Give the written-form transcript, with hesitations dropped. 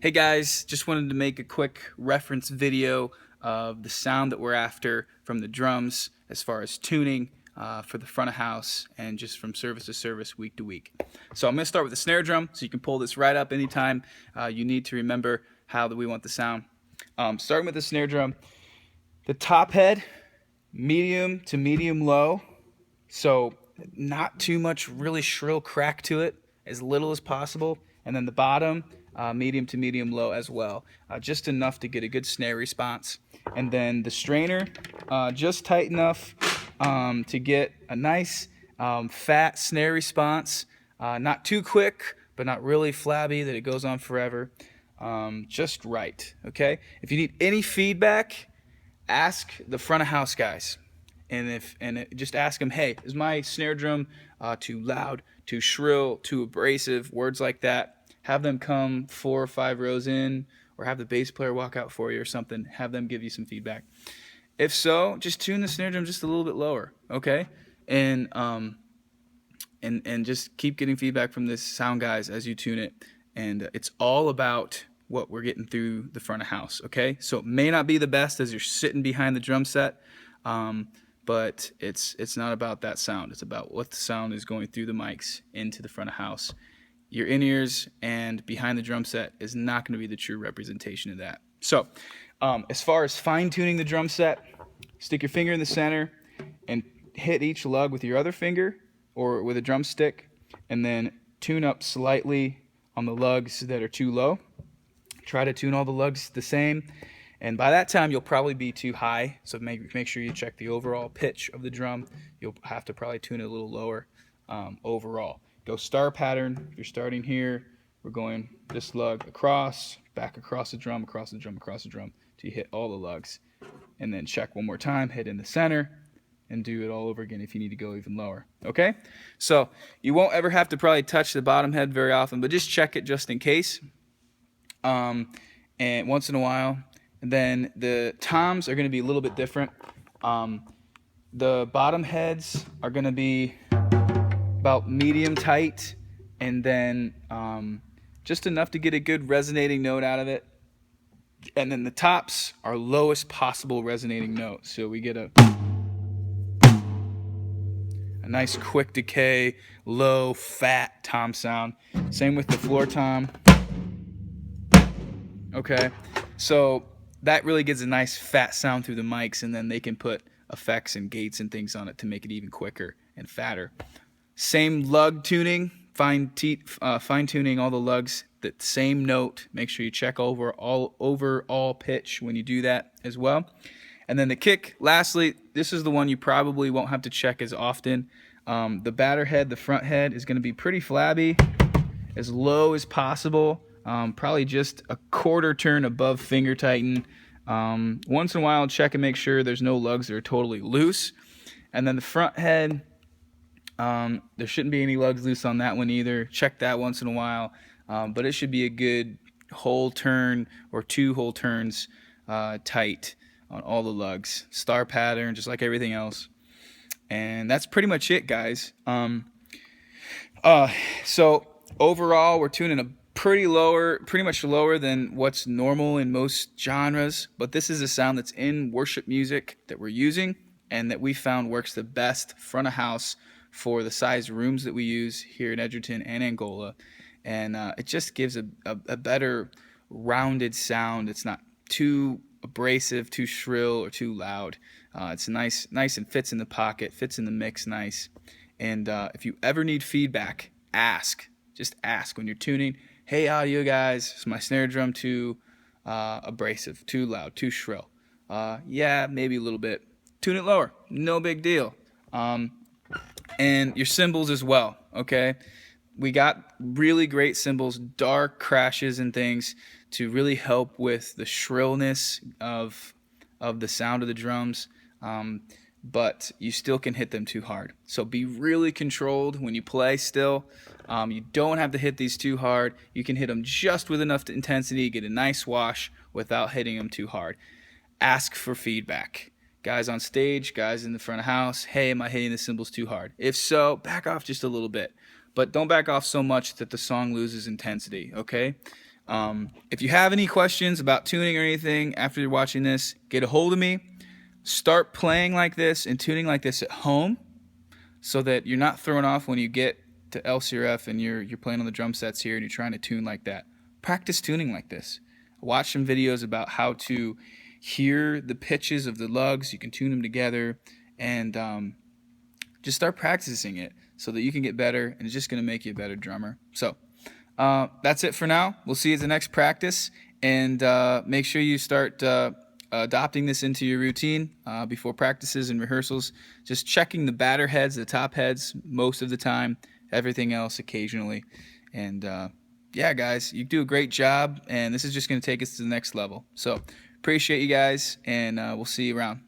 Hey guys, just wanted to make a quick reference video of the sound that we're after from the drums as far as tuning for the front of house and just from service to service, week to week. So I'm going to start with the snare drum, so you can pull this right up anytime you need to remember how we want the sound. Starting with the snare drum, the top head, medium to medium low, so not too much really shrill crack to it, as little as possible. And then the bottom, medium to medium low as well, just enough to get a good snare response. And then the strainer, just tight enough to get a nice fat snare response, not too quick but not really flabby that it goes on forever, just right. Okay, if you need any feedback, ask the front of house guys, and just ask them, hey, is my snare drum too loud, too shrill, too abrasive, words like that. Have them come 4 or 5 rows in, or have the bass player walk out for you or something. Have them give you some feedback. If so, just tune the snare drum just a little bit lower, okay? And just keep getting feedback from this sound guys as you tune it. And it's all about what we're getting through the front of house, okay? So it may not be the best as you're sitting behind the drum set, but it's not about that sound. It's about what the sound is going through the mics into the front of house. Your in-ears and behind the drum set is not going to be the true representation of that. So as far as fine-tuning the drum set, stick your finger in the center and hit each lug with your other finger or with a drumstick, and then tune up slightly on the lugs that are too low. Try to tune all the lugs the same, and by that time you'll probably be too high, so make sure you check the overall pitch of the drum. You'll have to probably tune it a little lower overall. Go star pattern. If you're starting here, we're going this lug across, back across the drum, across the drum, across the drum, till you hit all the lugs. And then check one more time, hit in the center, and do it all over again if you need to go even lower. Okay? So you won't ever have to probably touch the bottom head very often, but just check it just in case. And once in a while. And then the toms are going to be a little bit different. The bottom heads are going to be about medium tight, and then just enough to get a good resonating note out of it. And then the tops are lowest possible resonating note, so we get a nice quick decay, low fat tom sound. Same with the floor tom. Okay, so that really gives a nice fat sound through the mics, and then they can put effects and gates and things on it to make it even quicker and fatter. Same lug tuning, fine-tuning all the lugs, the same note. Make sure you check overall pitch when you do that as well. And then the kick, lastly, this is the one you probably won't have to check as often. The batter head, the front head, is going to be pretty flabby, as low as possible, probably just a quarter turn above finger tighten. Once in a while, check and make sure there's no lugs that are totally loose. And then the front head, there shouldn't be any lugs loose on that one either. Check that once in a while, but it should be a good whole turn or 2 whole turns tight on all the lugs. Star pattern, just like everything else. And that's pretty much it, guys. So overall, we're tuning a pretty much lower than what's normal in most genres, but this is a sound that's in worship music that we're using and that we found works the best front of house for the size rooms that we use here in Edgerton and Angola. And it just gives a better rounded sound. It's not too abrasive, too shrill, or too loud. It's nice and fits in the pocket, fits in the mix nice. And if you ever need feedback, just ask when you're tuning. Hey audio guys, is my snare drum too abrasive, too loud, too shrill? Yeah, maybe a little bit. Tune it lower, no big deal. And your cymbals as well, okay? We got really great cymbals, dark crashes and things to really help with the shrillness of the sound of the drums, but you still can hit them too hard. So be really controlled when you play still. You don't have to hit these too hard. You can hit them just with enough intensity, get a nice wash without hitting them too hard. Ask for feedback. Guys on stage, guys in the front of house, hey, am I hitting the cymbals too hard? If so, back off just a little bit. But don't back off so much that the song loses intensity, okay? If you have any questions about tuning or anything after you're watching this, get a hold of me. Start playing like this and tuning like this at home, so that you're not thrown off when you get to LCRF and you're playing on the drum sets here and you're trying to tune like that. Practice tuning like this. Watch some videos about how to hear the pitches of the lugs. You can tune them together, and just start practicing it so that you can get better, and it's just going to make you a better drummer. So that's it for now. We'll see you at the next practice, and make sure you start adopting this into your routine before practices and rehearsals. Just checking the batter heads, the top heads most of the time, everything else occasionally. And yeah, guys, you do a great job, and this is just going to take us to the next level. So appreciate you guys, and we'll see you around.